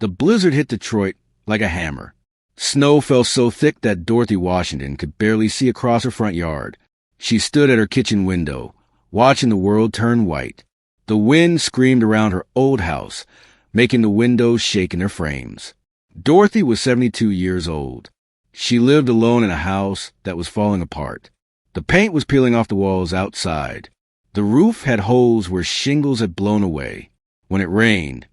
The blizzard hit Detroit like a hammer. Snow fell so thick that Dorothy Washington could barely see across her front yard. She stood at her kitchen window, watching the world turn white. The wind screamed around her old house, making the windows shake in their frames. Dorothy was 72 years old. She lived alone in a house that was falling apart. The paint was peeling off the walls outside. The roof had holes where shingles had blown away. When it rained,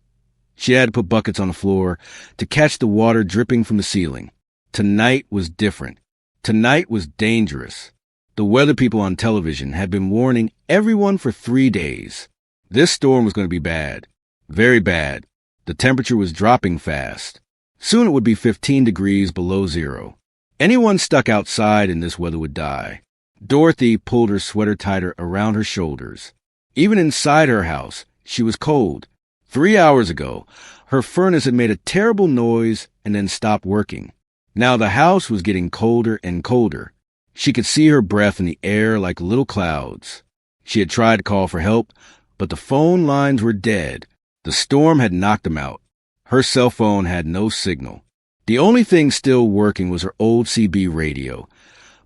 she had to put buckets on the floor to catch the water dripping from the ceiling. Tonight was different. Tonight was dangerous. The weather people on television had been warning everyone for 3 days. This storm was going to be bad. Very bad. The temperature was dropping fast. Soon it would be 15 degrees below zero. Anyone stuck outside in this weather would die. Dorothy pulled her sweater tighter around her shoulders. Even inside her house, she was cold. 3 hours ago, her furnace had made a terrible noise and then stopped working. Now the house was getting colder and colder. She could see her breath in the air like little clouds. She had tried to call for help, but the phone lines were dead. The storm had knocked them out. Her cell phone had no signal. The only thing still working was her old CB radio,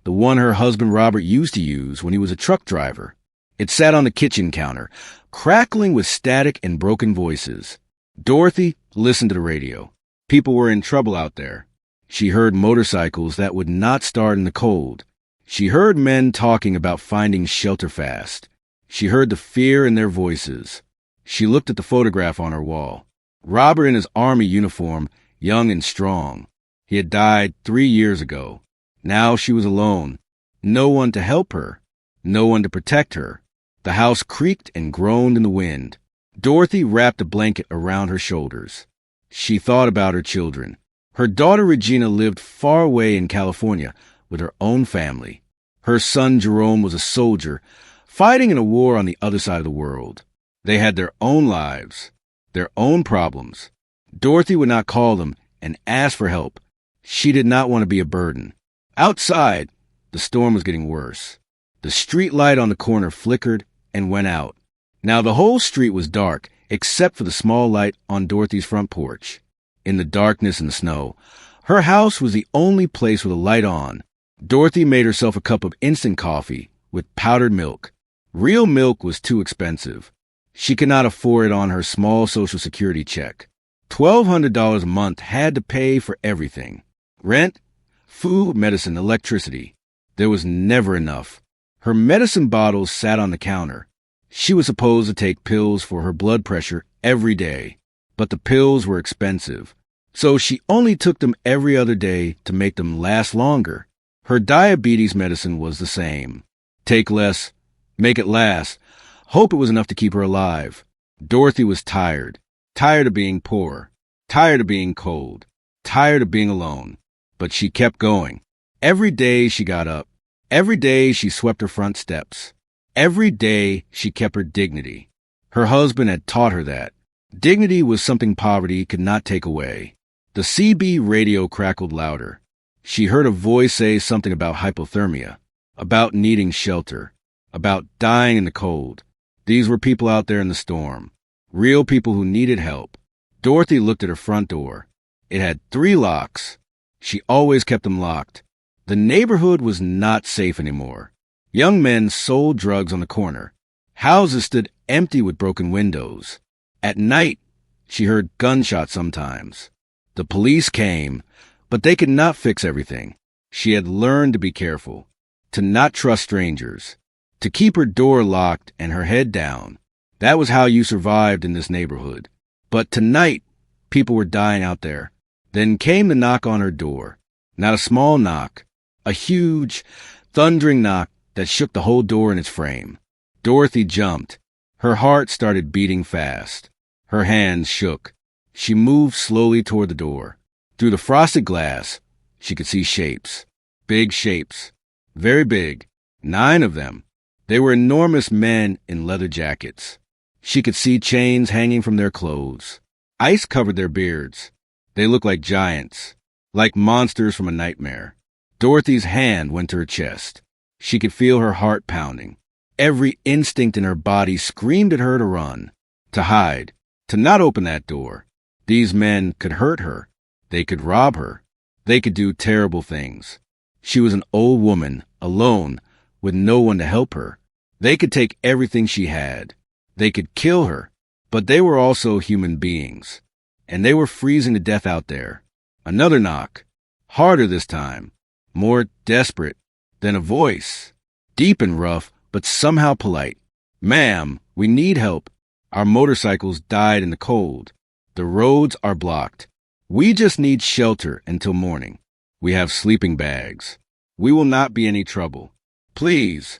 the one her husband Robert used to use when he was a truck driver. It sat on the kitchen counter, crackling with static and broken voices. Dorothy listened to the radio. People were in trouble out there. She heard motorcycles that would not start in the cold. She heard men talking about finding shelter fast. She heard the fear in their voices. She looked at the photograph on her wall. Robert in his army uniform, young and strong. He had died 3 years ago. Now she was alone. No one to help her. No one to protect her. The house creaked and groaned in the wind. Dorothy wrapped a blanket around her shoulders. She thought about her children. Her daughter Regina lived far away in California with her own family. Her son Jerome was a soldier, fighting in a war on the other side of the world. They had their own lives, their own problems. Dorothy would not call them and ask for help. She did not want to be a burden. Outside, the storm was getting worse. The street light on the corner flickered and went out. Now the whole street was dark, except for the small light on Dorothy's front porch. In the darkness and snow, her house was the only place with a light on. Dorothy made herself a cup of instant coffee with powdered milk. Real milk was too expensive. She could not afford it on her small Social Security check. $1,200 a month had to pay for everything. Rent, food, medicine, electricity. There was never enough. Her medicine bottles sat on the counter. She was supposed to take pills for her blood pressure every day, but the pills were expensive, so she only took them every other day to make them last longer. Her diabetes medicine was the same. Take less, make it last, hope it was enough to keep her alive. Dorothy was tired of being poor, tired of being cold, tired of being alone. But she kept going. Every day she got up. Every day she swept her front steps. Every day she kept her dignity. Her husband had taught her that. Dignity was something poverty could not take away. The CB radio crackled louder. She heard a voice say something about hypothermia, about needing shelter, about dying in the cold. These were people out there in the storm. Real people who needed help. Dorothy looked at her front door. It had 3 locks. She always kept them locked. The neighborhood was not safe anymore. Young men sold drugs on the corner. Houses stood empty with broken windows. At night, she heard gunshots sometimes. The police came, but they could not fix everything. She had learned to be careful, to not trust strangers, to keep her door locked and her head down. That was how you survived in this neighborhood. But tonight, people were dying out there. Then came the knock on her door. Not a small knock, a huge, thundering knock that shook the whole door in its frame. Dorothy jumped. Her heart started beating fast. Her hands shook. She moved slowly toward the door. Through the frosted glass, she could see shapes. Big shapes. Very big. 9 of them. They were enormous men in leather jackets. She could see chains hanging from their clothes. Ice covered their beards. They looked like giants, like monsters from a nightmare. Dorothy's hand went to her chest. She could feel her heart pounding. Every instinct in her body screamed at her to run, to hide, to not open that door. These men could hurt her. They could rob her. They could do terrible things. She was an old woman, alone, with no one to help her. They could take everything she had. They could kill her. But they were also human beings. And they were freezing to death out there. Another knock. Harder this time. More desperate. Then a voice. Deep and rough, but somehow polite. "Ma'am, we need help. Our motorcycles died in the cold. The roads are blocked. We just need shelter until morning. We have sleeping bags. We will not be any trouble. Please."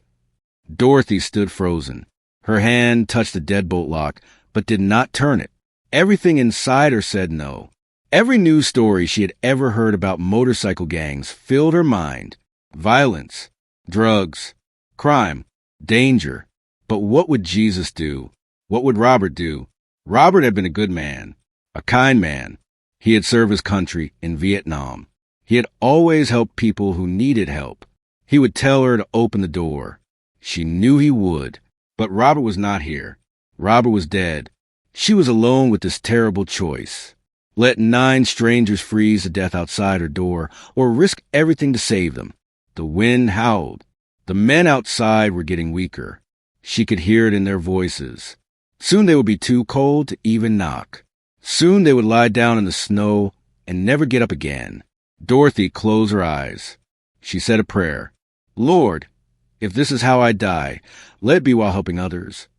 Dorothy stood frozen. Her hand touched the deadbolt lock, but did not turn it. Everything inside her said no. Every news story she had ever heard about motorcycle gangs filled her mind. Violence, drugs, crime, danger. But what would Jesus do? What would Robert do? Robert had been a good man, a kind man. He had served his country in Vietnam. He had always helped people who needed help. He would tell her to open the door. She knew he would. But Robert was not here. Robert was dead. She was alone with this terrible choice. Let 9 strangers freeze to death outside her door, or risk everything to save them. The wind howled. The men outside were getting weaker. She could hear it in their voices. Soon they would be too cold to even knock. Soon they would lie down in the snow and never get up again. Dorothy closed her eyes. She said a prayer. "Lord, if this is how I die, let it be while helping others."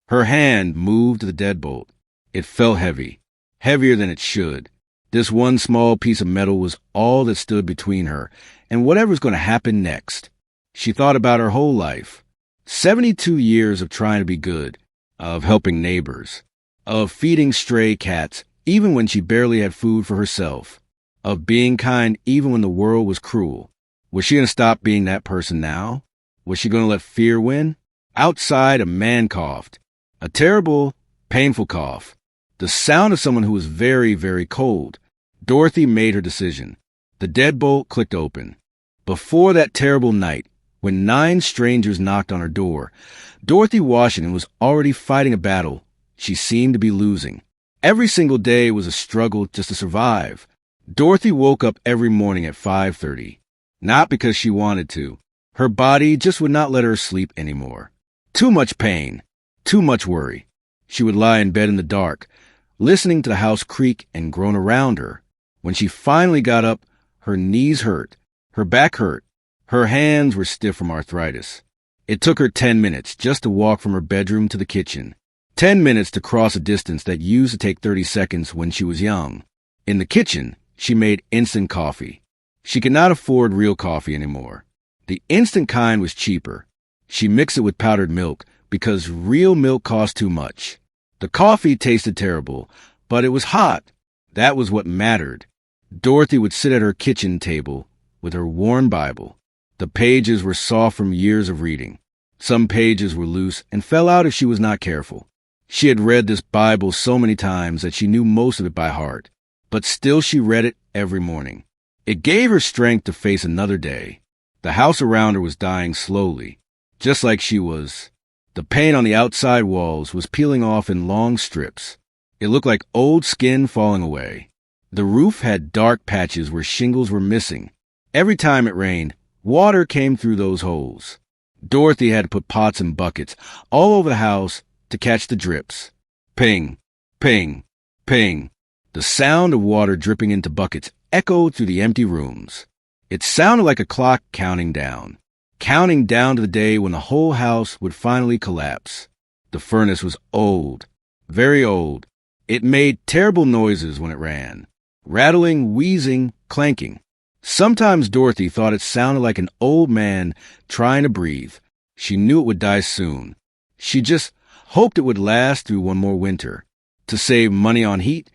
Her hand moved to the deadbolt. It felt heavy, heavier than it should. This one small piece of metal was all that stood between her and whatever was going to happen next. She thought about her whole life. 72 years of trying to be good, of helping neighbors, of feeding stray cats even when she barely had food for herself, of being kind even when the world was cruel. Was she going to stop being that person now? Was she going to let fear win? Outside, a man coughed. A terrible, painful cough. The sound of someone who was very, very cold. Dorothy made her decision. The deadbolt clicked open. Before that terrible night, when 9 strangers knocked on her door, Dorothy Washington was already fighting a battle she seemed to be losing. Every single day was a struggle just to survive. Dorothy woke up every morning at 5:30. Not because she wanted to. Her body just would not let her sleep anymore. Too much pain. Too much worry. She would lie in bed in the dark, listening to the house creak and groan around her. When she finally got up, her knees hurt. Her back hurt. Her hands were stiff from arthritis. It took her 10 minutes just to walk from her bedroom to the kitchen. 10 minutes to cross a distance that used to take 30 seconds when she was young. In the kitchen, she made instant coffee. She could not afford real coffee anymore. The instant kind was cheaper. She mixed it with powdered milk because real milk cost too much. The coffee tasted terrible, but it was hot. That was what mattered. Dorothy would sit at her kitchen table with her worn Bible. The pages were soft from years of reading. Some pages were loose and fell out if she was not careful. She had read this Bible so many times that she knew most of it by heart, but still she read it every morning. It gave her strength to face another day. The house around her was dying slowly, just like she was. The paint on the outside walls was peeling off in long strips. It looked like old skin falling away. The roof had dark patches where shingles were missing. Every time it rained, water came through those holes. Dorothy had to put pots and buckets all over the house to catch the drips. Ping, ping, ping. The sound of water dripping into buckets echoed through the empty rooms. It sounded like a clock counting down to the day when the whole house would finally collapse. The furnace was old, very old. It made terrible noises when it ran. Rattling, wheezing, clanking. Sometimes Dorothy thought it sounded like an old man trying to breathe. She knew it would die soon. She just hoped it would last through one more winter. To save money on heat,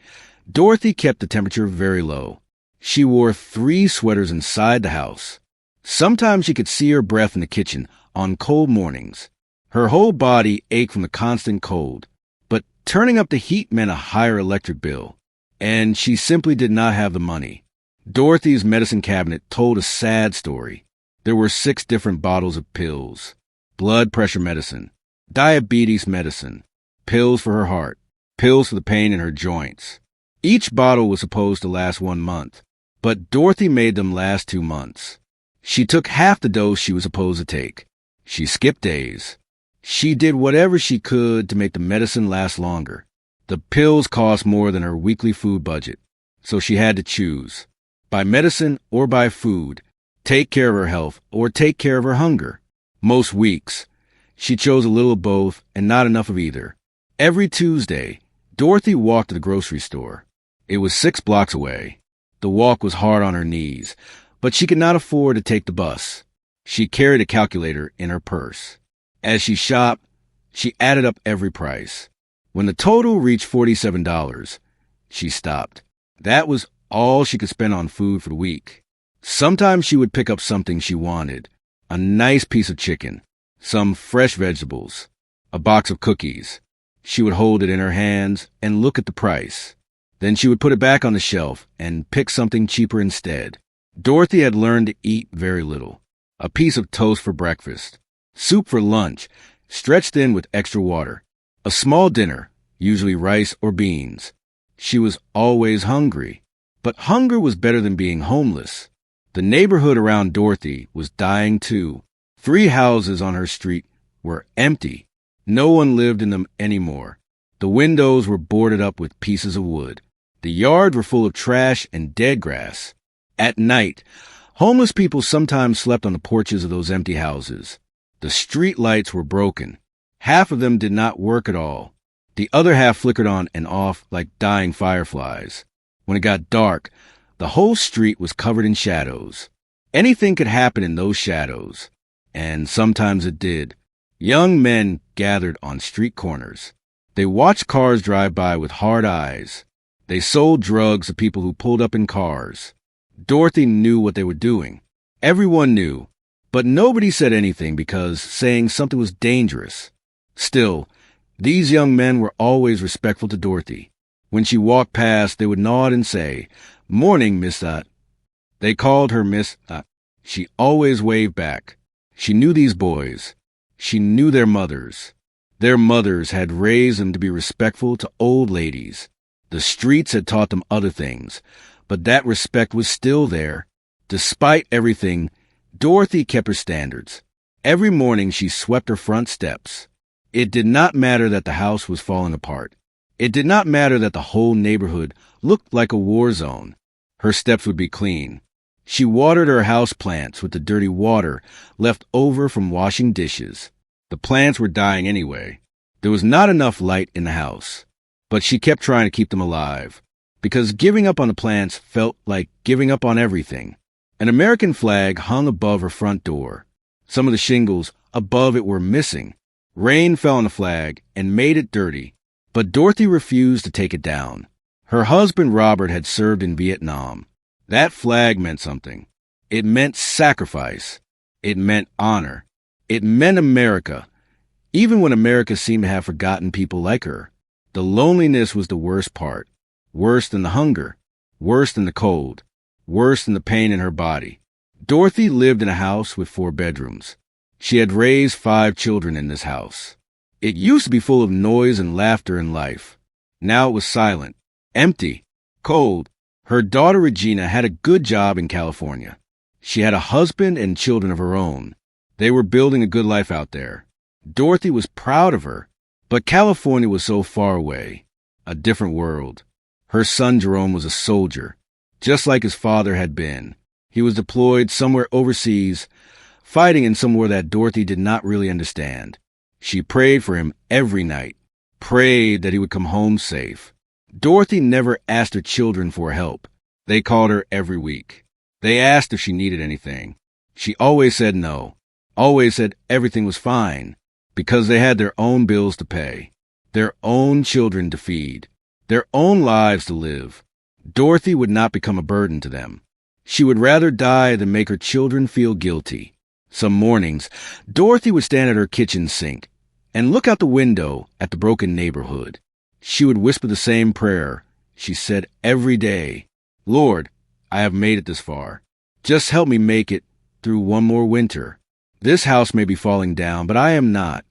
Dorothy kept the temperature very low. She wore 3 sweaters inside the house. Sometimes she could see her breath in the kitchen on cold mornings. Her whole body ached from the constant cold, but turning up the heat meant a higher electric bill, and she simply did not have the money. Dorothy's medicine cabinet told a sad story. There were 6 different bottles of pills, blood pressure medicine, diabetes medicine, pills for her heart, pills for the pain in her joints. Each bottle was supposed to last 1 month, but Dorothy made them last 2 months. She took half the dose she was supposed to take. She skipped days. She did whatever she could to make the medicine last longer. The pills cost more than her weekly food budget, so she had to choose. Buy medicine or buy food. Take care of her health or take care of her hunger. Most weeks, she chose a little of both and not enough of either. Every Tuesday, Dorothy walked to the grocery store. It was 6 blocks away. The walk was hard on her knees, but she could not afford to take the bus. She carried a calculator in her purse. As she shopped, she added up every price. When the total reached $47, she stopped. That was all she could spend on food for the week. Sometimes she would pick up something she wanted. A nice piece of chicken, some fresh vegetables, a box of cookies. She would hold it in her hands and look at the price. Then she would put it back on the shelf and pick something cheaper instead. Dorothy had learned to eat very little. A piece of toast for breakfast, soup for lunch, stretched in with extra water, a small dinner, usually rice or beans. She was always hungry, but hunger was better than being homeless. The neighborhood around Dorothy was dying too. 3 houses on her street were empty. No one lived in them anymore. The windows were boarded up with pieces of wood. The yards were full of trash and dead grass. At night, homeless people sometimes slept on the porches of those empty houses. The street lights were broken. Half of them did not work at all. The other half flickered on and off like dying fireflies. When it got dark, the whole street was covered in shadows. Anything could happen in those shadows, and sometimes it did. Young men gathered on street corners. They watched cars drive by with hard eyes. They sold drugs to people who pulled up in cars. Dorothy knew what they were doing. Everyone knew, but nobody said anything because saying something was dangerous. Still, these young men were always respectful to Dorothy. When she walked past, they would nod and say, "Morning, Miss That." They called her Miss That. She always waved back. She knew these boys. She knew their mothers. Their mothers had raised them to be respectful to old ladies. The streets had taught them other things, but that respect was still there. Despite everything, Dorothy kept her standards. Every morning she swept her front steps. It did not matter that the house was falling apart. It did not matter that the whole neighborhood looked like a war zone. Her steps would be clean. She watered her house plants with the dirty water left over from washing dishes. The plants were dying anyway. There was not enough light in the house, but she kept trying to keep them alive, because giving up on the plants felt like giving up on everything. An American flag hung above her front door. Some of the shingles above it were missing. Rain fell on the flag and made it dirty, but Dorothy refused to take it down. Her husband Robert had served in Vietnam. That flag meant something. It meant sacrifice. It meant honor. It meant America, even when America seemed to have forgotten people like her. The loneliness was the worst part, worse than the hunger, worse than the cold, worse than the pain in her body. Dorothy lived in a house with 4 bedrooms. She had raised 5 children in this house. It used to be full of noise and laughter and life. Now it was silent, empty, cold. Her daughter Regina had a good job in California. She had a husband and children of her own. They were building a good life out there. Dorothy was proud of her, but California was so far away, a different world. Her son Jerome was a soldier, just like his father had been. He was deployed somewhere overseas, fighting in somewhere that Dorothy did not really understand. She prayed for him every night, prayed that he would come home safe. Dorothy never asked her children for help. They called her every week. They asked if she needed anything. She always said no, always said everything was fine, because they had their own bills to pay, their own children to feed, their own lives to live. Dorothy would not become a burden to them. She would rather die than make her children feel guilty. Some mornings, Dorothy would stand at her kitchen sink and look out the window at the broken neighborhood. She would whisper the same prayer she said every day. "Lord, I have made it this far. Just help me make it through one more winter. This house may be falling down, but I am not."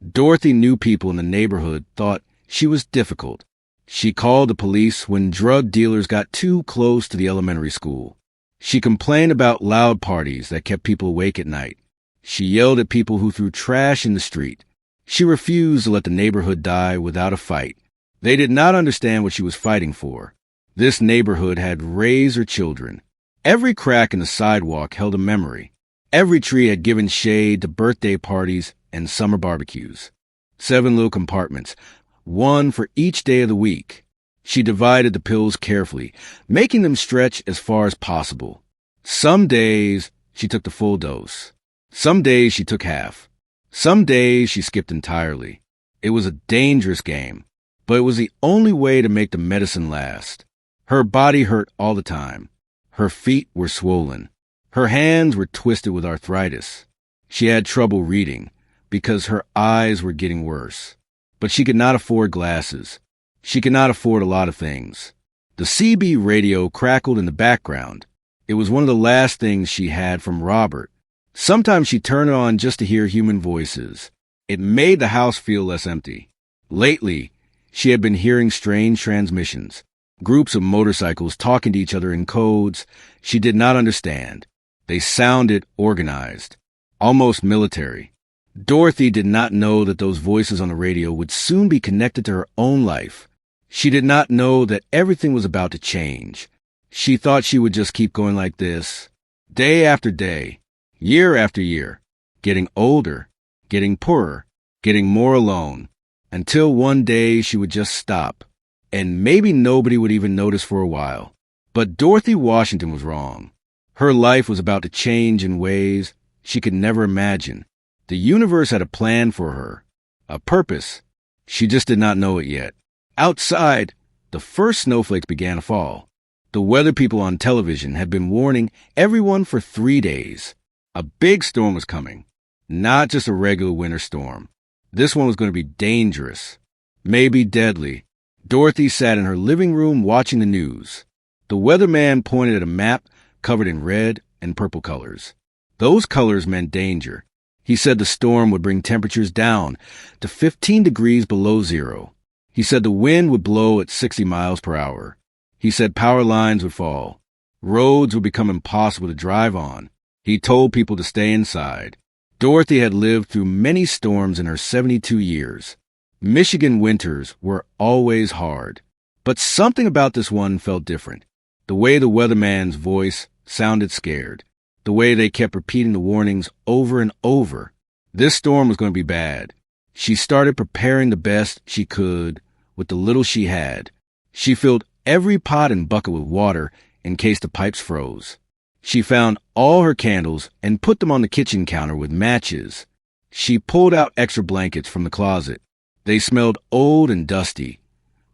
Dorothy knew people in the neighborhood thought she was difficult. She called the police when drug dealers got too close to the elementary school. She complained about loud parties that kept people awake at night. She yelled at people who threw trash in the street. She refused to let the neighborhood die without a fight. They did not understand what she was fighting for. This neighborhood had raised her children. Every crack in the sidewalk held a memory. Every tree had given shade to birthday parties and summer barbecues. 7 little compartments, one for each day of the week. She divided the pills carefully, making them stretch as far as possible. Some days she took the full dose. Some days she took half. Some days she skipped entirely. It was a dangerous game, but it was the only way to make the medicine last. Her body hurt all the time. Her feet were swollen. Her hands were twisted with arthritis. She had trouble reading because her eyes were getting worse. But she could not afford glasses. She could not afford a lot of things. The CB radio crackled in the background. It was one of the last things she had from Robert. Sometimes she turned it on just to hear human voices. It made the house feel less empty. Lately, she had been hearing strange transmissions, groups of motorcycles talking to each other in codes she did not understand. They sounded organized, almost military. Dorothy did not know that those voices on the radio would soon be connected to her own life. She did not know that everything was about to change. She thought she would just keep going like this, day after day, year after year, getting older, getting poorer, getting more alone, until one day she would just stop, and maybe nobody would even notice for a while. But Dorothy Washington was wrong. Her life was about to change in ways she could never imagine. The universe had a plan for her, a purpose. She just did not know it yet. Outside, the first snowflakes began to fall. The weather people on television had been warning everyone for 3 days. A big storm was coming, not just a regular winter storm. This one was going to be dangerous, maybe deadly. Dorothy sat in her living room watching the news. The weatherman pointed at a map covered in red and purple colors. Those colors meant danger. He said the storm would bring temperatures down to 15 degrees below zero. He said the wind would blow at 60 miles per hour. He said power lines would fall. Roads would become impossible to drive on. He told people to stay inside. Dorothy had lived through many storms in her 72 years. Michigan winters were always hard. But something about this one felt different. The way the weatherman's voice sounded scared. The way they kept repeating the warnings over and over. This storm was going to be bad. She started preparing the best she could with the little she had. She filled every pot and bucket with water in case the pipes froze. She found all her candles and put them on the kitchen counter with matches. She pulled out extra blankets from the closet. They smelled old and dusty,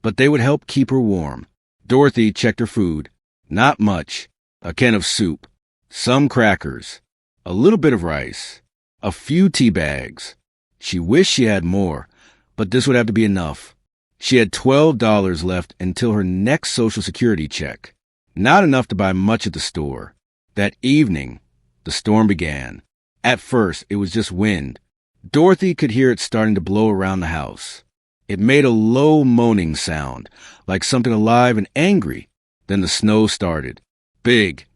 but they would help keep her warm. Dorothy checked her food. Not much. A can of soup. Some crackers, a little bit of rice, a few tea bags. She wished she had more, but this would have to be enough. She had $12 left until her next Social Security check. Not enough to buy much at the store. That evening, the storm began. At first, it was just wind. Dorothy could hear it starting to blow around the house. It made a low moaning sound, like something alive and angry. Then the snow started. Big.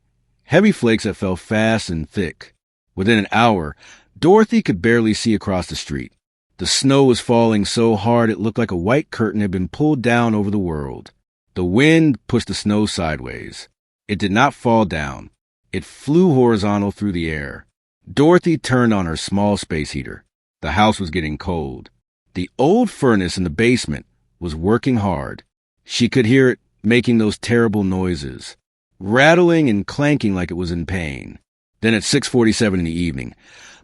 Heavy flakes that fell fast and thick. Within an hour, Dorothy could barely see across the street. The snow was falling so hard it looked like a white curtain had been pulled down over the world. The wind pushed the snow sideways. It did not fall down. It flew horizontal through the air. Dorothy turned on her small space heater. The house was getting cold. The old furnace in the basement was working hard. She could hear it making those terrible noises, rattling and clanking like it was in pain. Then at 6:47 in the evening,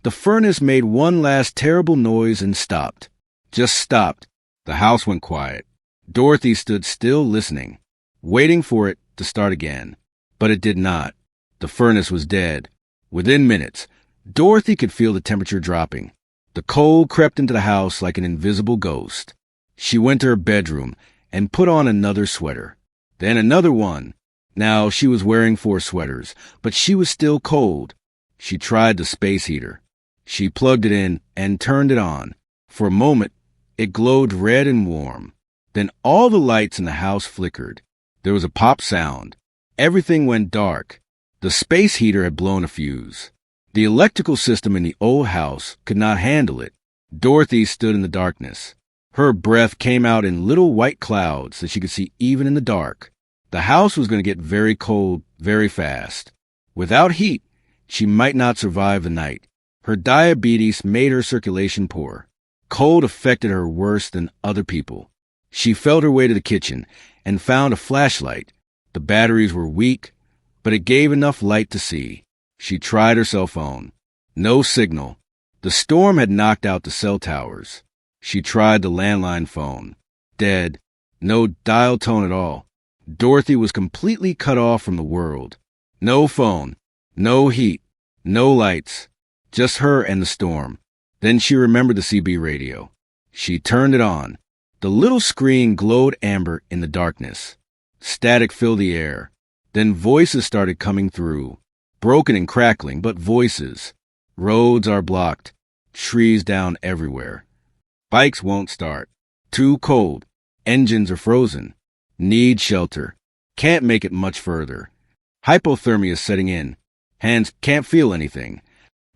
the furnace made one last terrible noise and stopped. Just stopped. The house went quiet. Dorothy stood still listening, waiting for it to start again. But it did not. The furnace was dead. Within minutes, Dorothy could feel the temperature dropping. The cold crept into the house like an invisible ghost. She went to her bedroom and put on another sweater. Then another one. Now she was wearing 4 sweaters, but she was still cold. She tried the space heater. She plugged it in and turned it on. For a moment, it glowed red and warm. Then all the lights in the house flickered. There was a pop sound. Everything went dark. The space heater had blown a fuse. The electrical system in the old house could not handle it. Dorothy stood in the darkness. Her breath came out in little white clouds that she could see even in the dark. The house was going to get very cold very fast. Without heat, she might not survive the night. Her diabetes made her circulation poor. Cold affected her worse than other people. She felt her way to the kitchen and found a flashlight. The batteries were weak, but it gave enough light to see. She tried her cell phone. No signal. The storm had knocked out the cell towers. She tried the landline phone. Dead. No dial tone at all. Dorothy was completely cut off from the world. No phone. No heat. No lights. Just her and the storm. Then she remembered the CB radio. She turned it on. The little screen glowed amber in the darkness. Static filled the air. Then voices started coming through. Broken and crackling, but voices. Roads are blocked. Trees down everywhere. Bikes won't start. Too cold. Engines are frozen. Need shelter. Can't make it much further. Hypothermia is setting in. Hands can't feel anything.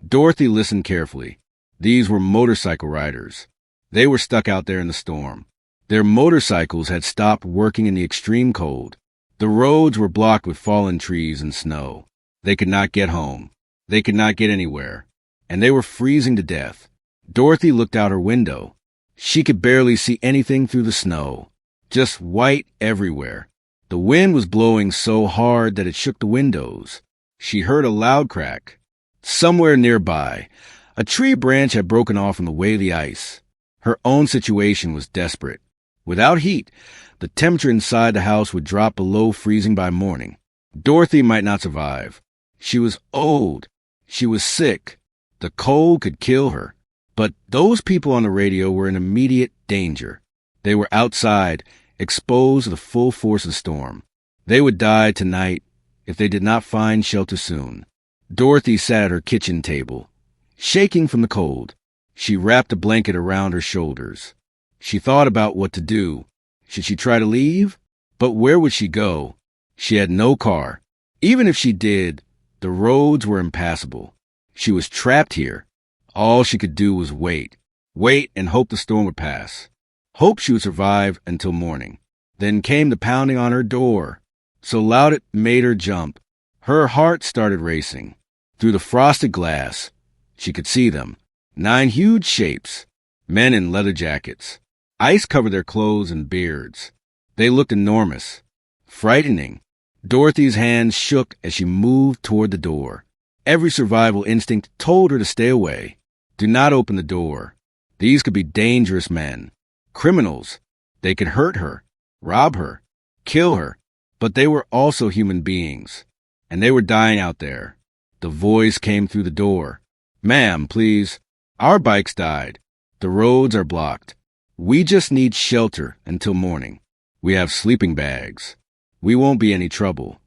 Dorothy listened carefully. These were motorcycle riders. They were stuck out there in the storm. Their motorcycles had stopped working in the extreme cold. The roads were blocked with fallen trees and snow. They could not get home. They could not get anywhere. And they were freezing to death. Dorothy looked out her window. She could barely see anything through the snow. Just white everywhere. The wind was blowing so hard that it shook the windows. She heard a loud crack. Somewhere nearby, a tree branch had broken off on the way of the ice. Her own situation was desperate. Without heat, the temperature inside the house would drop below freezing by morning. Dorothy might not survive. She was old. She was sick. The cold could kill her. But those people on the radio were in immediate danger. They were outside, exposed to the full force of the storm. They would die tonight if they did not find shelter soon. Dorothy sat at her kitchen table, shaking from the cold. She wrapped a blanket around her shoulders. She thought about what to do. Should she try to leave? But where would she go? She had no car. Even if she did, the roads were impassable. She was trapped here. All she could do was wait. Wait and hope the storm would pass. Hope she would survive until morning. Then came the pounding on her door. So loud it made her jump. Her heart started racing. Through the frosted glass, she could see them. 9 huge shapes. Men in leather jackets. Ice covered their clothes and beards. They looked enormous. Frightening. Dorothy's hands shook as she moved toward the door. Every survival instinct told her to stay away. Do not open the door. These could be dangerous men. Criminals. They could hurt her, rob her, kill her. But they were also human beings. And they were dying out there. The voice came through the door. Ma'am, please. Our bikes died. The roads are blocked. We just need shelter until morning. We have sleeping bags. We won't be any trouble.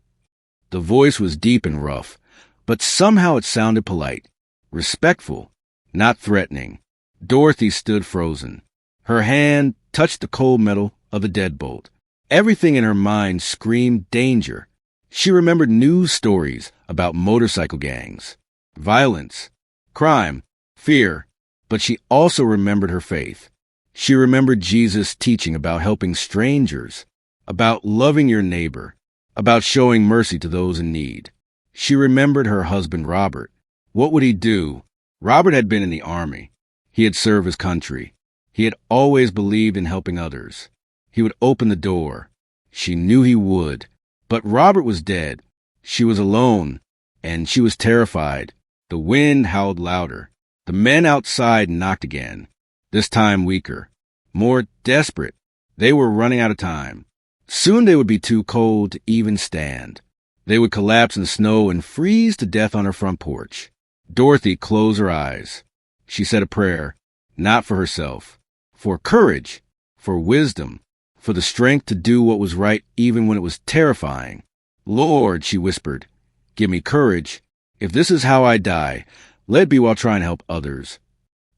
The voice was deep and rough, but somehow it sounded polite, respectful, not threatening. Dorothy stood frozen. Her hand touched the cold metal of the deadbolt. Everything in her mind screamed danger. She remembered news stories about motorcycle gangs, violence, crime, fear, but she also remembered her faith. She remembered Jesus' teaching about helping strangers, about loving your neighbor, about showing mercy to those in need. She remembered her husband, Robert. What would he do? Robert had been in the army. He had served his country. He had always believed in helping others. He would open the door. She knew he would. But Robert was dead. She was alone, and she was terrified. The wind howled louder. The men outside knocked again, this time weaker, more desperate. They were running out of time. Soon they would be too cold to even stand. They would collapse in the snow and freeze to death on her front porch. Dorothy closed her eyes. She said a prayer, not for herself, for courage, for wisdom, for the strength to do what was right even when it was terrifying. Lord, she whispered, give me courage. If this is how I die, let it be while trying to help others.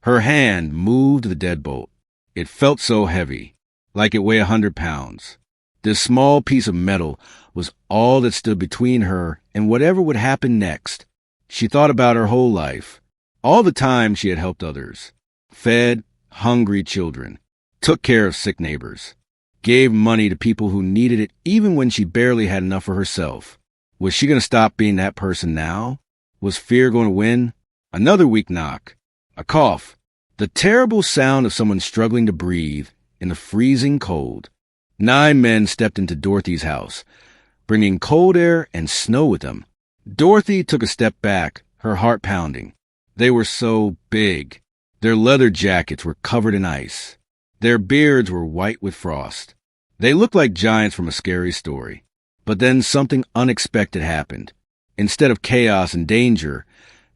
Her hand moved to the deadbolt. It felt so heavy, like it weighed 100 pounds. This small piece of metal was all that stood between her and whatever would happen next. She thought about her whole life, all the time she had helped others, fed hungry children, took care of sick neighbors, gave money to people who needed it even when she barely had enough for herself. Was she going to stop being that person now? Was fear going to win? Another weak knock. A cough. The terrible sound of someone struggling to breathe in the freezing cold. 9 men stepped into Dorothy's house, bringing cold air and snow with them. Dorothy took a step back, her heart pounding. They were so big. Their leather jackets were covered in ice. Their beards were white with frost. They looked like giants from a scary story. But then something unexpected happened. Instead of chaos and danger,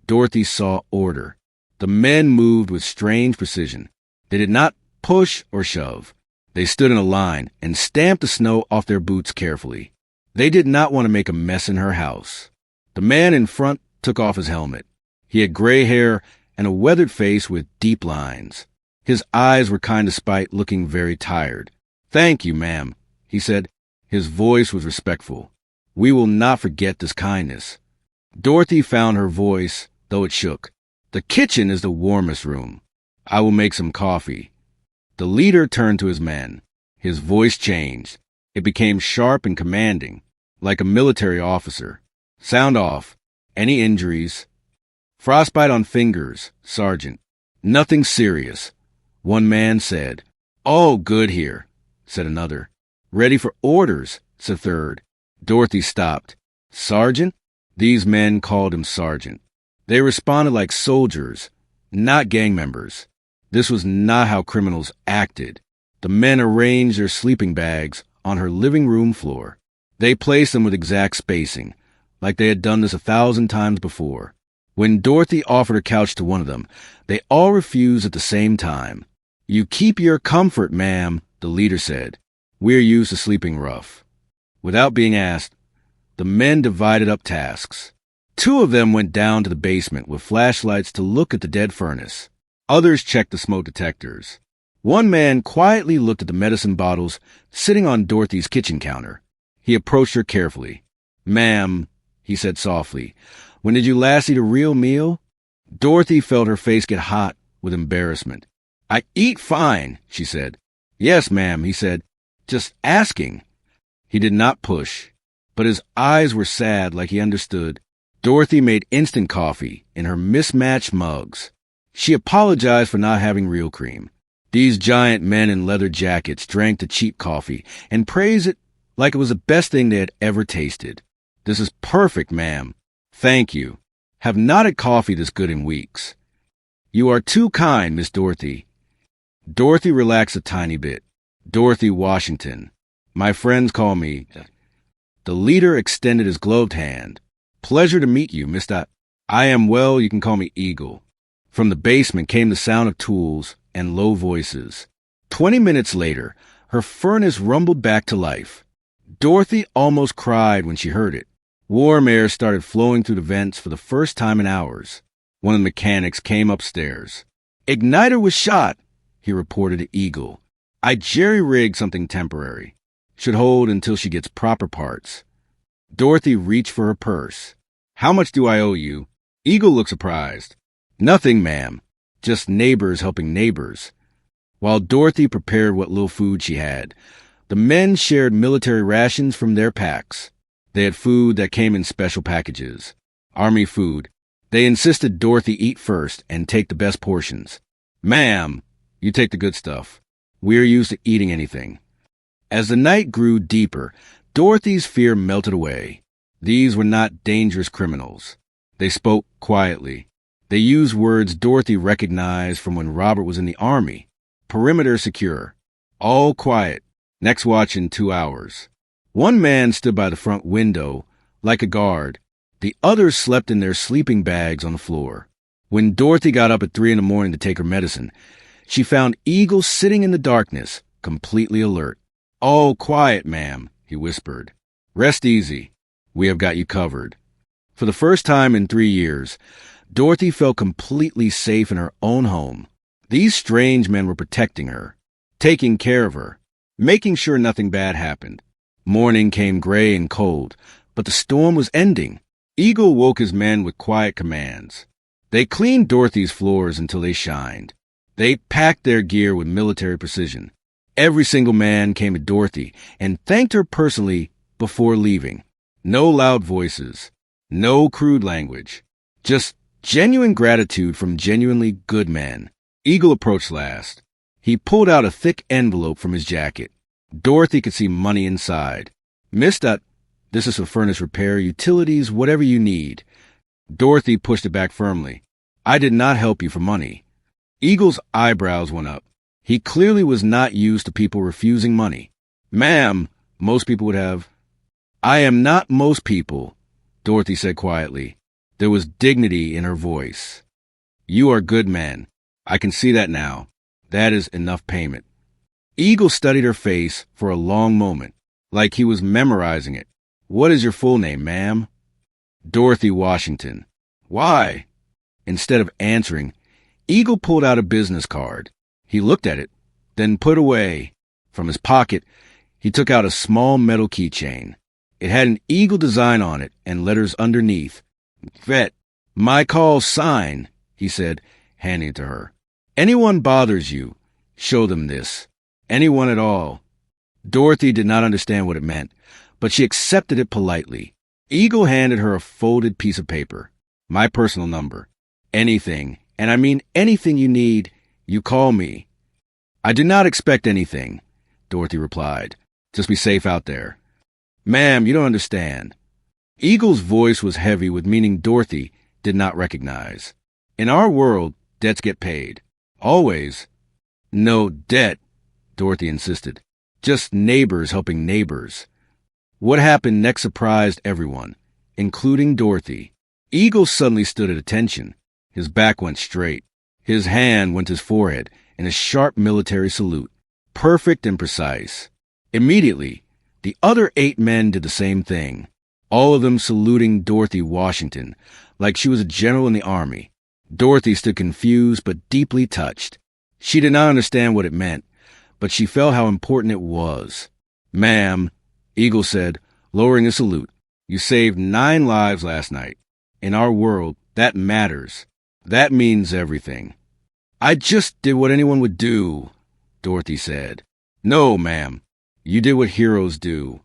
Dorothy saw order. The men moved with strange precision. They did not push or shove. They stood in a line and stamped the snow off their boots carefully. They did not want to make a mess in her house. The man in front took off his helmet. He had gray hair and a weathered face with deep lines. His eyes were kind despite looking very tired. "Thank you, ma'am," he said. His voice was respectful. "We will not forget this kindness." Dorothy found her voice, though it shook. "The kitchen is the warmest room. I will make some coffee." The leader turned to his men. His voice changed. It became sharp and commanding, like a military officer. "Sound off. Any injuries?" "Frostbite on fingers, Sergeant. Nothing serious," one man said. "All good here," said another. "Ready for orders," said a third. Dorothy stopped. "Sergeant?" These men called him Sergeant. They responded like soldiers, not gang members. This was not how criminals acted. The men arranged their sleeping bags on her living room floor. They placed them with exact spacing, like they had done this 1,000 times before. When Dorothy offered her couch to one of them, they all refused at the same time. "You keep your comfort, ma'am," the leader said. "We're used to sleeping rough." Without being asked, the men divided up tasks. 2 of them went down to the basement with flashlights to look at the dead furnace. Others checked the smoke detectors. One man quietly looked at the medicine bottles sitting on Dorothy's kitchen counter. He approached her carefully. "Ma'am," he said softly, "when did you last eat a real meal?" Dorothy felt her face get hot with embarrassment. "I eat fine," she said. "Yes, ma'am," he said. "Just asking." He did not push, but his eyes were sad like he understood. Dorothy made instant coffee in her mismatched mugs. She apologized for not having real cream. These giant men in leather jackets drank the cheap coffee and praised it like it was the best thing they had ever tasted. "This is perfect, ma'am. Thank you. Have not had coffee this good in weeks." "You are too kind, Miss Dorothy." Dorothy relaxed a tiny bit. "Dorothy Washington. My friends call me." The leader extended his gloved hand. "Pleasure to meet you, Mr. I am well, you can call me Eagle." From the basement came the sound of tools and low voices. 20 minutes later, her furnace rumbled back to life. Dorothy almost cried when she heard it. Warm air started flowing through the vents for the first time in hours. One of the mechanics came upstairs. "Igniter was shot," he reported to Eagle. "I jerry-rigged something temporary. Should hold until she gets proper parts." Dorothy reached for her purse. "How much do I owe you?" Eagle looked surprised. "Nothing, ma'am. Just neighbors helping neighbors." While Dorothy prepared what little food she had, the men shared military rations from their packs. They had food that came in special packages. Army food. They insisted Dorothy eat first and take the best portions. "Ma'am, you take the good stuff. We're used to eating anything." As the night grew deeper, Dorothy's fear melted away. These were not dangerous criminals. They spoke quietly. They used words Dorothy recognized from when Robert was in the Army. Perimeter secure. All quiet. Next watch in 2 hours. One man stood by the front window, like a guard. The others slept in their sleeping bags on the floor. When Dorothy got up at 3 a.m. to take her medicine, she found Eagle sitting in the darkness, completely alert. "All quiet, ma'am," he whispered. "Rest easy. We have got you covered." For the first time in 3 years, Dorothy felt completely safe in her own home. These strange men were protecting her, taking care of her. making sure nothing bad happened. Morning came gray and cold, but the storm was ending. Eagle woke his men with quiet commands. They cleaned Dorothy's floors until they shined. They packed their gear with military precision. Every single man came to Dorothy and thanked her personally before leaving. No loud voices, no crude language, just genuine gratitude from genuinely good men. Eagle approached last. He pulled out a thick envelope from his jacket. Dorothy could see money inside. Miss Dot, this is for furnace repair, utilities, whatever you need. Dorothy pushed it back firmly. I did not help you for money. Eagle's eyebrows went up. He clearly was not used to people refusing money. Ma'am, most people would have. I am not most people, Dorothy said quietly. There was dignity in her voice. You are good men. I can see that now. That is enough payment. Eagle studied her face for a long moment, like he was memorizing it. What is your full name, ma'am? Dorothy Washington. Why? Instead of answering, Eagle pulled out a business card. He looked at it, then put away. From his pocket, he took out a small metal keychain. It had an eagle design on it and letters underneath. Vet, my call sign, he said, handing it to her. Anyone bothers you, show them this. Anyone at all. Dorothy did not understand what it meant, but she accepted it politely. Eagle handed her a folded piece of paper. My personal number. Anything, and I mean anything you need, you call me. I do not expect anything, Dorothy replied. Just be safe out there. Ma'am, you don't understand. Eagle's voice was heavy with meaning Dorothy did not recognize. In our world, debts get paid. Always. No debt, Dorothy insisted. Just neighbors helping neighbors. What happened next surprised everyone, including Dorothy. Eagle suddenly stood at attention. His back went straight. His hand went to his forehead in a sharp military salute, perfect and precise. Immediately, the other 8 men did the same thing, all of them saluting Dorothy Washington like she was a general in the army. Dorothy stood confused but deeply touched. She did not understand what it meant, but she felt how important it was. Ma'am, Eagle said, lowering his salute, you saved 9 lives last night. In our world, that matters. That means everything. I just did what anyone would do, Dorothy said. No, ma'am. You did what heroes do.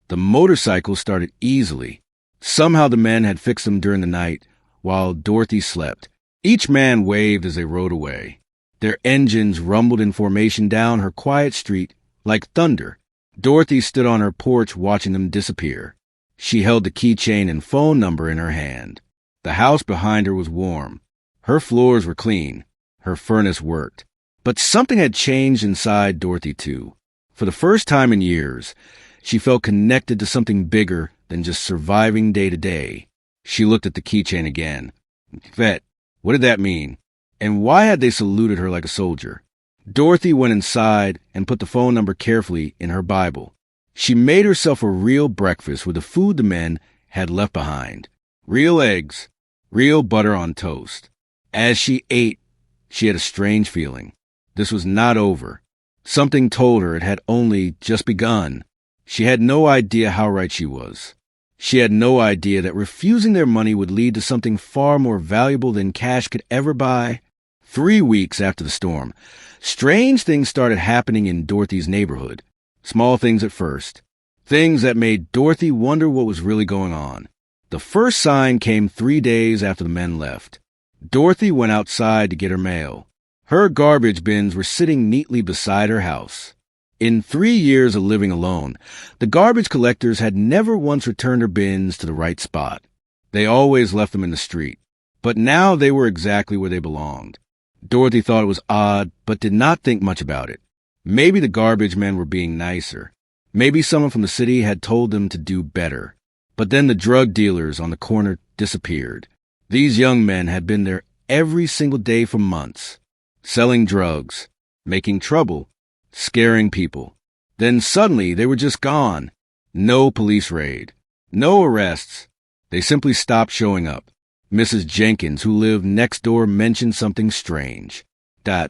The motorcycle started easily. Somehow the men had fixed them during the night while Dorothy slept. Each man waved as they rode away. Their engines rumbled in formation down her quiet street like thunder. Dorothy stood on her porch watching them disappear. She held the keychain and phone number in her hand. The house behind her was warm. Her floors were clean. Her furnace worked. But something had changed inside Dorothy, too. For the first time in years, she felt connected to something bigger than just surviving day to day. She looked at the keychain again. Vet, what did that mean? And why had they saluted her like a soldier? Dorothy went inside and put the phone number carefully in her Bible. She made herself a real breakfast with the food the men had left behind. Real eggs, real butter on toast. As she ate, she had a strange feeling. This was not over. Something told her it had only just begun. She had no idea how right she was. She had no idea that refusing their money would lead to something far more valuable than cash could ever buy. 3 weeks after the storm, strange things started happening in Dorothy's neighborhood. Small things at first. Things that made Dorothy wonder what was really going on. The first sign came 3 days after the men left. Dorothy went outside to get her mail. Her garbage bins were sitting neatly beside her house. In 3 years of living alone, the garbage collectors had never once returned her bins to the right spot. They always left them in the street. But now they were exactly where they belonged. Dorothy thought it was odd, but did not think much about it. Maybe the garbage men were being nicer. Maybe someone from the city had told them to do better. But then the drug dealers on the corner disappeared. These young men had been there every single day for months, selling drugs, making trouble, scaring people. Then suddenly they were just gone. No police raid. No arrests. They simply stopped showing up. Mrs. Jenkins, who lived next door, mentioned something strange. There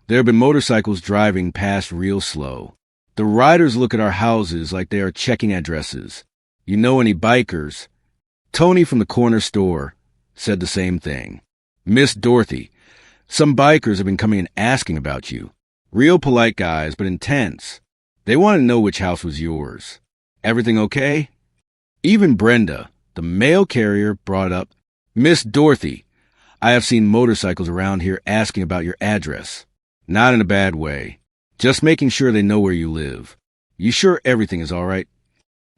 had been motorcycles driving past real slow. The riders look at our houses like they are checking addresses. You know any bikers? Tony from the corner store said the same thing. Miss Dorothy, some bikers have been coming and asking about you. Real polite guys, but intense. They want to know which house was yours. Everything okay? Even Brenda, the mail carrier, brought up, Miss Dorothy, I have seen motorcycles around here asking about your address. Not in a bad way. Just making sure they know where you live. You sure everything is all right?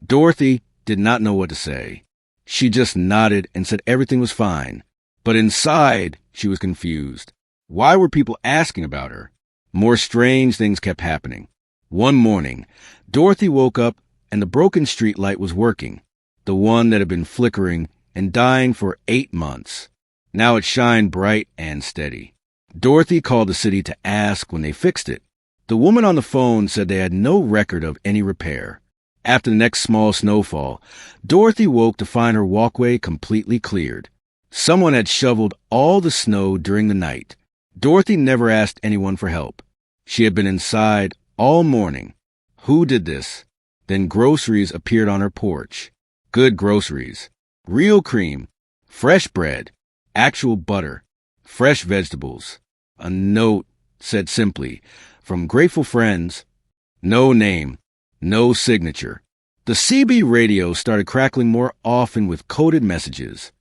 Dorothy did not know what to say. She just nodded and said everything was fine. But inside, she was confused. Why were people asking about her? More strange things kept happening. One morning, Dorothy woke up and the broken street light was working. The one that had been flickering and dying for 8 months. Now it shined bright and steady. Dorothy called the city to ask when they fixed it. The woman on the phone said they had no record of any repair. After the next small snowfall, Dorothy woke to find her walkway completely cleared. Someone had shoveled all the snow during the night. Dorothy never asked anyone for help. She had been inside all morning. Who did this? Then groceries appeared on her porch. Good groceries. Real cream. Fresh bread. Actual butter. Fresh vegetables. A note said simply, from grateful friends. No name. No signature. The CB radio started crackling more often with coded messages.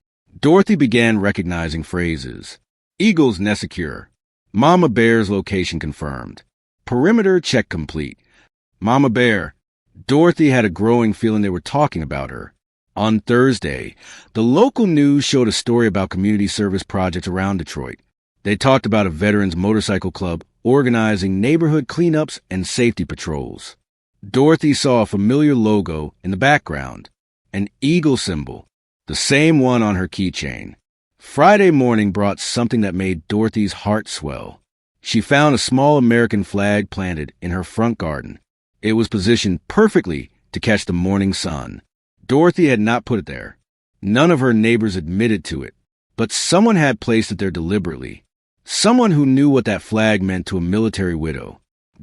Dorothy began recognizing phrases. Eagle's nest secure. Mama Bear's location confirmed. Perimeter check complete. Mama Bear. Dorothy had a growing feeling they were talking about her. On Thursday, the local news showed a story about community service projects around Detroit. They talked about a veterans motorcycle club organizing neighborhood cleanups and safety patrols. Dorothy saw a familiar logo in the background, an eagle symbol, the same one on her keychain. Friday morning brought something that made Dorothy's heart swell. She found a small American flag planted in her front garden. It was positioned perfectly to catch the morning sun. Dorothy had not put it there. None of her neighbors admitted to it, but someone had placed it there deliberately. Someone who knew what that flag meant to a military widow.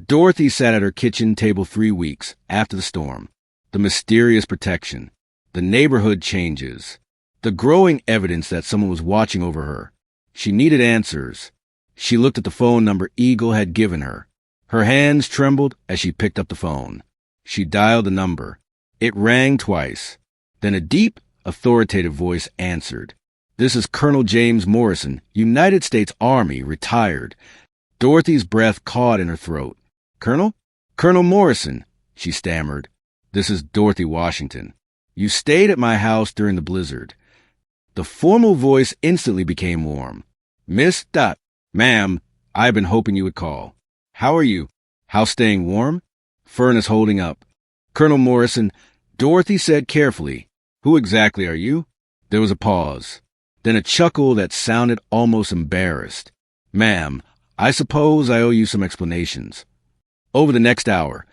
Dorothy sat at her kitchen table 3 weeks after the storm. The mysterious protection. The neighborhood changes. The growing evidence that someone was watching over her. She needed answers. She looked at the phone number Eagle had given her. Her hands trembled as she picked up the phone. She dialed the number. It rang twice. Then a deep, authoritative voice answered. This is Colonel James Morrison, United States Army, retired. Dorothy's breath caught in her throat. Colonel? Colonel Morrison, she stammered. This is Dorothy Washington. You stayed at my house during the blizzard. The formal voice instantly became warm. Miss Dot, ma'am, I've been hoping you would call. How are you? House staying warm? Furnace holding up. Colonel Morrison, Dorothy said carefully, who exactly are you? There was a pause. Then a chuckle that sounded almost embarrassed. Ma'am, I suppose I owe you some explanations. Over the next hour,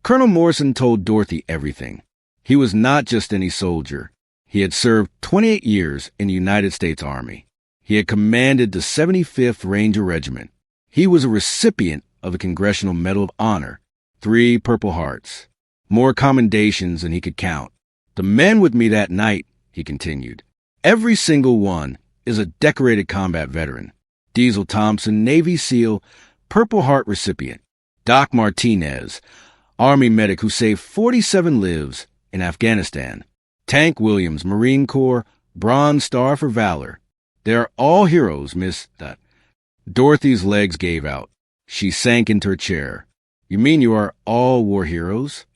Colonel Morrison told Dorothy everything. He was not just any soldier. He had served 28 years in the United States Army. He had commanded the 75th Ranger Regiment. He was a recipient of the Congressional Medal of Honor, 3 Purple Hearts, more commendations than he could count. The men with me that night, he continued, every single one is a decorated combat veteran. Diesel Thompson, Navy SEAL, Purple Heart recipient. Doc Martinez, Army medic who saved 47 lives in Afghanistan. Tank Williams, Marine Corps, Bronze Star for Valor. They are all heroes, Miss... Dorothy's legs gave out. She sank into her chair. You mean you are all war heroes?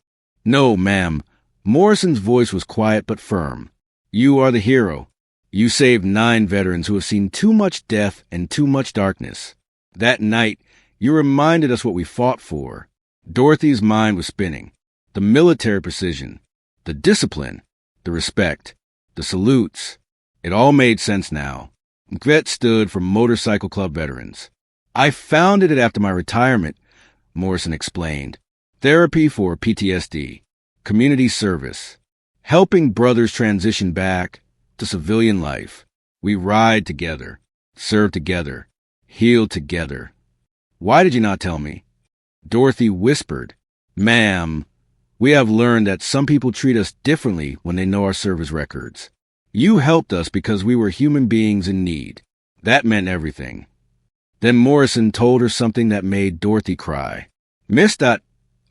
No, ma'am. Morrison's voice was quiet but firm. You are the hero. You saved 9 veterans who have seen too much death and too much darkness. That night, you reminded us what we fought for. Dorothy's mind was spinning. The military precision, the discipline, the respect, the salutes. It all made sense now. MCVET stood for Motorcycle Club Veterans. I founded it after my retirement, Morrison explained. Therapy for PTSD, community service, helping brothers transition back to civilian life. We ride together, serve together, heal together. Why did you not tell me? Dorothy whispered. Ma'am, we have learned that some people treat us differently when they know our service records. You helped us because we were human beings in need. That meant everything. Then Morrison told her something that made Dorothy cry. Miss Dot,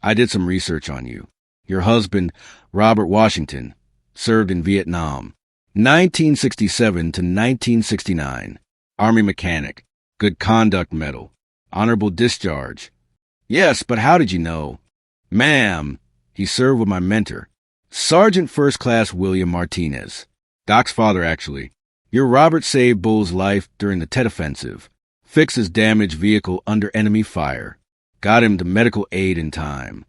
I did some research on you. Your husband, Robert Washington, served in Vietnam. 1967 to 1969. Army mechanic. Good Conduct Medal. Honorable discharge. Yes, but how did you know? Ma'am, he served with my mentor, Sergeant First Class William Martinez. Doc's father, actually. Your Robert saved Bull's life during the Tet Offensive, fixed his damaged vehicle under enemy fire, got him to medical aid in time.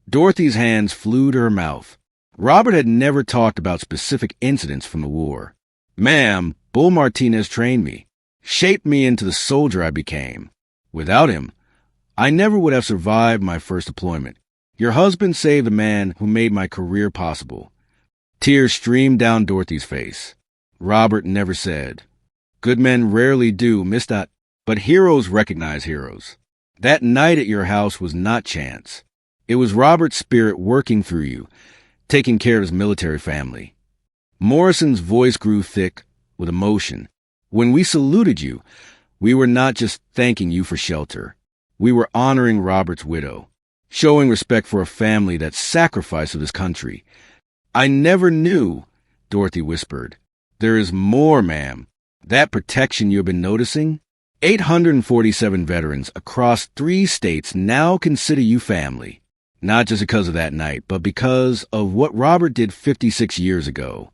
Dorothy's hands flew to her mouth. Robert had never talked about specific incidents from the war. Ma'am, Bull Martinez trained me, shaped me into the soldier I became. Without him, I never would have survived my first deployment. Your husband saved the man who made my career possible. Tears streamed down Dorothy's face. Robert never said. Good men rarely do, Miss Dot, but heroes recognize heroes. That night at your house was not chance. It was Robert's spirit working through you, taking care of his military family. Morrison's voice grew thick with emotion. When we saluted you, we were not just thanking you for shelter. We were honoring Robert's widow, showing respect for a family that sacrificed for this country. I never knew, Dorothy whispered. There is more, ma'am. That protection you've been noticing? 847 veterans across 3 states now consider you family. Not just because of that night, but because of what Robert did 56 years ago.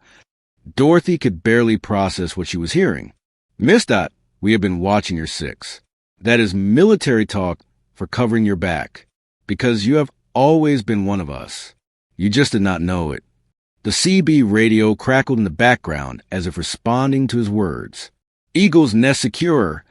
Dorothy could barely process what she was hearing. Miss Dot, we have been watching your 6. That is military talk for covering your back, because you have always been one of us. You just did not know it. The CB radio crackled in the background as if responding to his words. Eagle's Nest secure,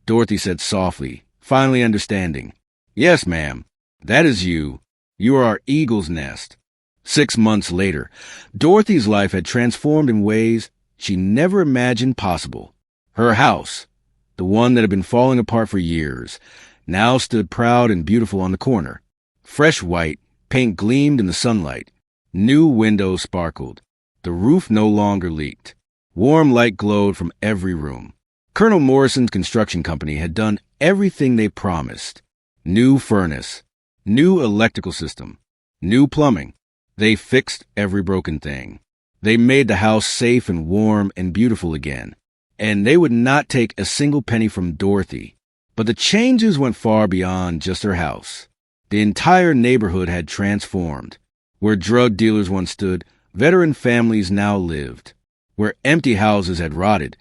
Dorothy said softly, finally understanding. Yes, ma'am, that is you. You are our Eagle's Nest. 6 months later, Dorothy's life had transformed in ways she never imagined possible. Her house, the one that had been falling apart for years, now stood proud and beautiful on the corner. Fresh white, paint gleamed in the sunlight. New windows sparkled. The roof no longer leaked. Warm light glowed from every room. Colonel Morrison's construction company had done everything they promised. New furnace, new electrical system, new plumbing. They fixed every broken thing. They made the house safe and warm and beautiful again. And they would not take a single penny from Dorothy. But the changes went far beyond just her house. The entire neighborhood had transformed. Where drug dealers once stood, veteran families now lived. Where empty houses had rotted,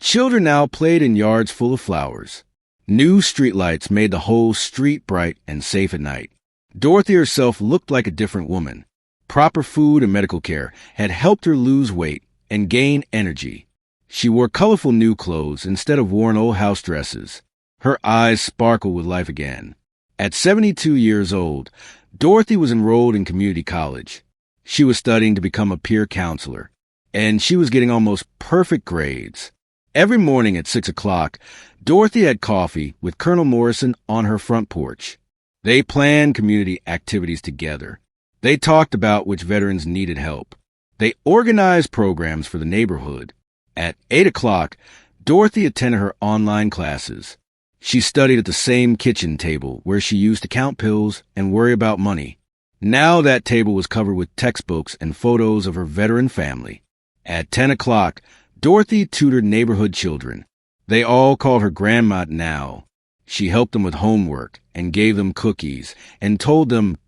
children now played in yards full of flowers. New streetlights made the whole street bright and safe at night. Dorothy herself looked like a different woman. Proper food and medical care had helped her lose weight and gain energy. She wore colorful new clothes instead of worn old house dresses. Her eyes sparkled with life again. At 72 years old, Dorothy was enrolled in community college. She was studying to become a peer counselor, and she was getting almost perfect grades. Every morning at 6 o'clock, Dorothy had coffee with Colonel Morrison on her front porch. They planned community activities together. They talked about which veterans needed help. They organized programs for the neighborhood. At 8 o'clock, Dorothy attended her online classes. She studied at the same kitchen table where she used to count pills and worry about money. Now that table was covered with textbooks and photos of her veteran family. At 10 o'clock, Dorothy tutored neighborhood children. They all called her Grandma now. She helped them with homework and gave them cookies and told them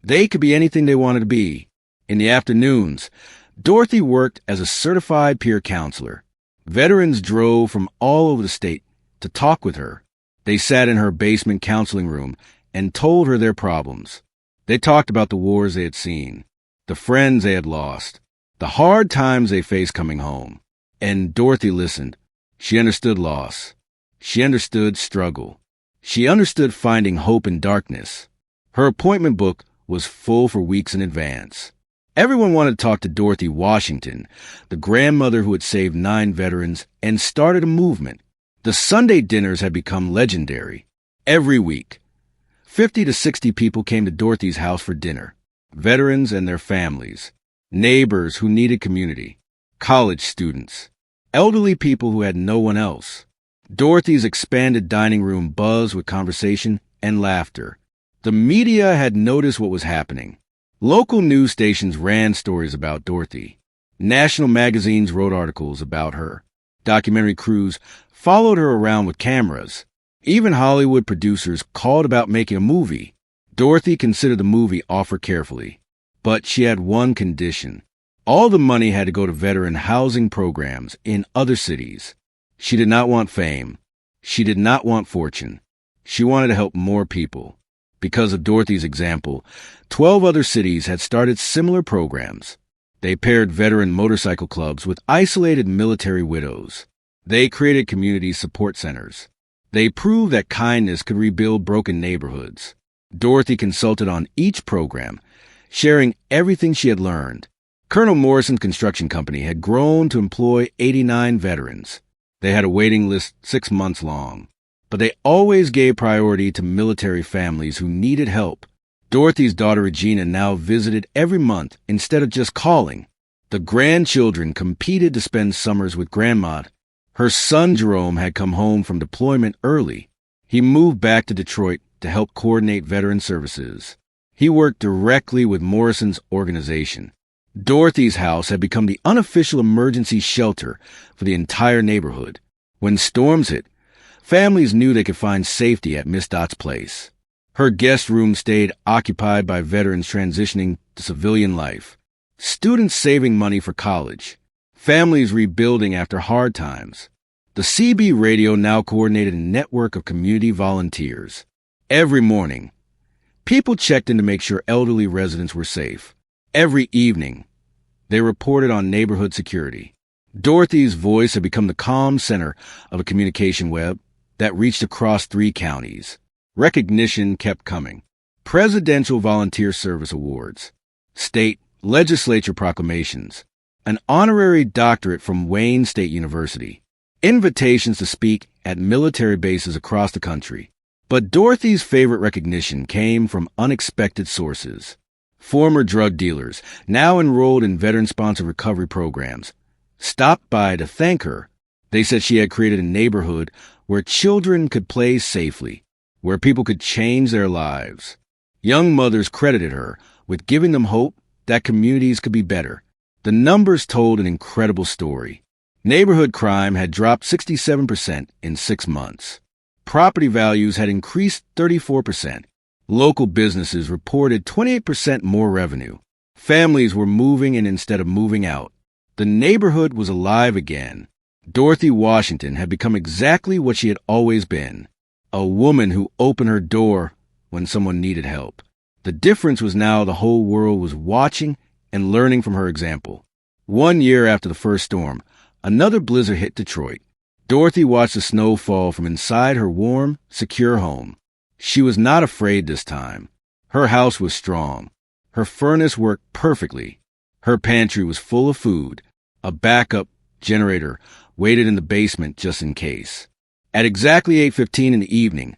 they could be anything they wanted to be. In the afternoons, Dorothy worked as a certified peer counselor. Veterans drove from all over the state to talk with her. They sat in her basement counseling room and told her their problems. They talked about the wars they had seen, the friends they had lost, the hard times they faced coming home. And Dorothy listened. She understood loss. She understood struggle. She understood finding hope in darkness. Her appointment book was full for weeks in advance. Everyone wanted to talk to Dorothy Washington, the grandmother who had saved 9 veterans and started a movement. The Sunday dinners had become legendary. Every week, 50 to 60 people came to Dorothy's house for dinner. Veterans and their families, neighbors who needed community, college students, elderly people who had no one else. Dorothy's expanded dining room buzzed with conversation and laughter. The media had noticed what was happening. Local news stations ran stories about Dorothy. National magazines wrote articles about her. Documentary crews followed her around with cameras. Even Hollywood producers called about making a movie. Dorothy considered the movie offer carefully. But she had one condition. All the money had to go to veteran housing programs in other cities. She did not want fame. She did not want fortune. She wanted to help more people. Because of Dorothy's example, 12 other cities had started similar programs. They paired veteran motorcycle clubs with isolated military widows. They created community support centers. They proved that kindness could rebuild broken neighborhoods. Dorothy consulted on each program, sharing everything she had learned. Colonel Morrison's construction company had grown to employ 89 veterans. They had a waiting list 6 months long. But they always gave priority to military families who needed help. Dorothy's daughter Regina now visited every month instead of just calling. The grandchildren competed to spend summers with Grandma. Her son Jerome had come home from deployment early. He moved back to Detroit to help coordinate veteran services. He worked directly with Morrison's organization. Dorothy's house had become the unofficial emergency shelter for the entire neighborhood. When storms hit, families knew they could find safety at Miss Dot's place. Her guest room stayed occupied by veterans transitioning to civilian life, students saving money for college, families rebuilding after hard times. The CB radio now coordinated a network of community volunteers. Every morning, people checked in to make sure elderly residents were safe. Every evening, they reported on neighborhood security. Dorothy's voice had become the calm center of a communication web that reached across 3 counties. Recognition kept coming. Presidential Volunteer Service Awards, state legislature proclamations, an honorary doctorate from Wayne State University, invitations to speak at military bases across the country. But Dorothy's favorite recognition came from unexpected sources. Former drug dealers, now enrolled in veteran-sponsored recovery programs, stopped by to thank her. They said she had created a neighborhood where children could play safely, where people could change their lives. Young mothers credited her with giving them hope that communities could be better. The numbers told an incredible story. Neighborhood crime had dropped 67% in 6 months. Property values had increased 34%. Local businesses reported 28% more revenue. Families were moving in instead of moving out. The neighborhood was alive again. Dorothy Washington had become exactly what she had always been, a woman who opened her door when someone needed help. The difference was now the whole world was watching and learning from her example. 1 year after the first storm, another blizzard hit Detroit. Dorothy watched the snow fall from inside her warm, secure home. She was not afraid this time. Her house was strong. Her furnace worked perfectly. Her pantry was full of food. A backup generator waited in the basement just in case. At exactly 8:15 in the evening,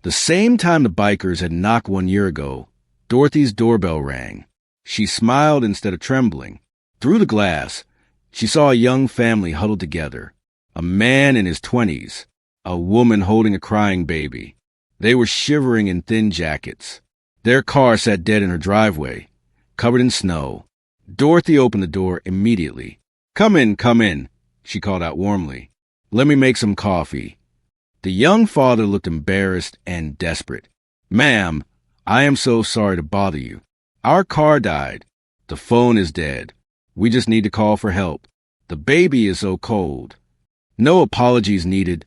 the same time the bikers had knocked 1 year ago, Dorothy's doorbell rang. She smiled instead of trembling. Through the glass, she saw a young family huddled together. A man in his 20s, a woman holding a crying baby. They were shivering in thin jackets. Their car sat dead in her driveway, covered in snow. Dorothy opened the door immediately. Come in, she called out warmly. Let me make some coffee." The young father looked embarrassed and desperate. "Ma'am, I am so sorry to bother you. Our car died. The phone is dead. We just need to call for help. The baby is so cold." "No apologies needed,"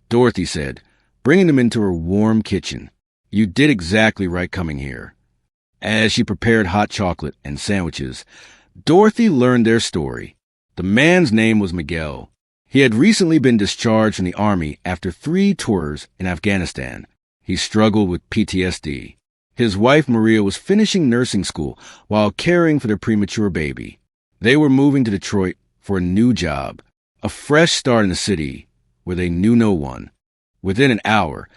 Dorothy said, bringing them into her warm kitchen. "You did exactly right coming here." As she prepared hot chocolate and sandwiches, Dorothy learned their story. The man's name was Miguel. He had recently been discharged from the Army after 3 tours in Afghanistan. He struggled with PTSD. His wife Maria was finishing nursing school while caring for their premature baby. They were moving to Detroit for a new job, a fresh start in the city where they knew no one. Within an hour,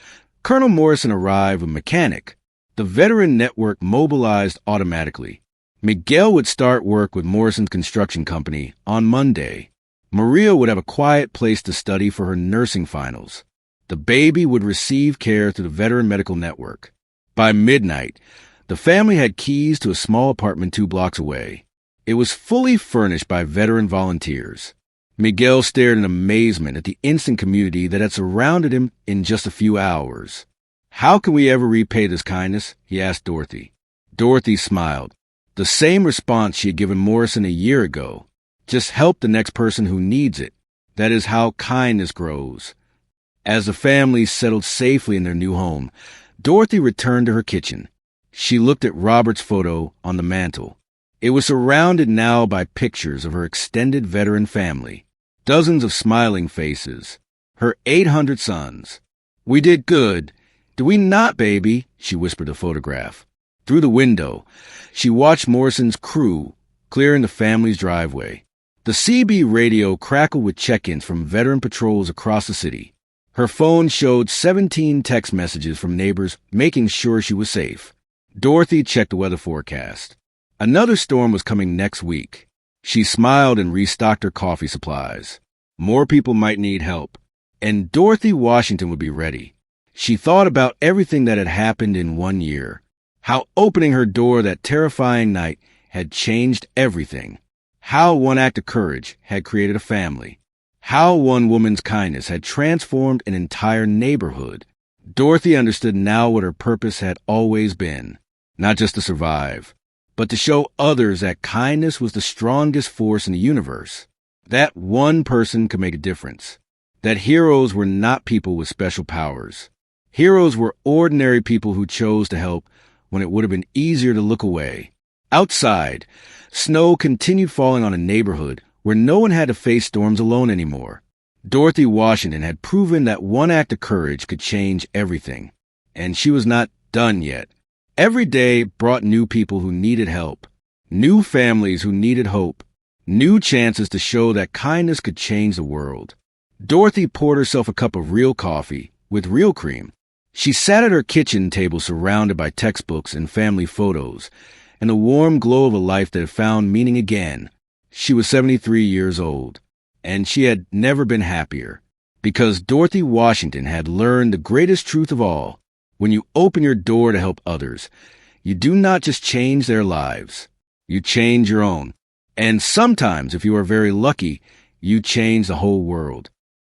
Colonel Morrison arrived with a mechanic, The veteran network mobilized automatically. Miguel would start work with Morrison's construction company on Monday. Maria would have a quiet place to study for her nursing finals. The baby would receive care through the Veteran Medical Network. By midnight, the family had keys to a small apartment 2 blocks away. It was fully furnished by veteran volunteers. Miguel stared in amazement at the instant community that had surrounded him in just a few hours. "How can we ever repay this kindness?" he asked Dorothy. Dorothy smiled. The same response she had given Morrison a year ago. Just help the next person who needs it. That is how kindness grows. As the family settled safely in their new home, Dorothy returned to her kitchen. She looked at Robert's photo on the mantel. It was surrounded now by pictures of her extended veteran family. Dozens of smiling faces. Her 800 sons. "We did good. Do we not, baby?" she whispered the photograph. Through the window, she watched Morrison's crew clearing the family's driveway. The CB radio crackled with check-ins from veteran patrols across the city. Her phone showed 17 text messages from neighbors making sure she was safe. Dorothy checked the weather forecast. Another storm was coming next week. She smiled and restocked her coffee supplies. More people might need help, and Dorothy Washington would be ready. She thought about everything that had happened in 1 year. How opening her door that terrifying night had changed everything. How one act of courage had created a family. How one woman's kindness had transformed an entire neighborhood. Dorothy understood now what her purpose had always been. Not just to survive, but to show others that kindness was the strongest force in the universe. That one person could make a difference. That heroes were not people with special powers. Heroes were ordinary people who chose to help when it would have been easier to look away. Outside, snow continued falling on a neighborhood where no one had to face storms alone anymore. Dorothy Washington had proven that one act of courage could change everything. And she was not done yet. Every day brought new people who needed help, new families who needed hope, new chances to show that kindness could change the world. Dorothy poured herself a cup of real coffee with real cream. She sat at her kitchen table surrounded by textbooks and family photos, and the warm glow of a life that had found meaning again. She was 73 years old, and she had never been happier, because Dorothy Washington had learned the greatest truth of all. When you open your door to help others, you do not just change their lives, you change your own. And sometimes, if you are very lucky, you change the whole world.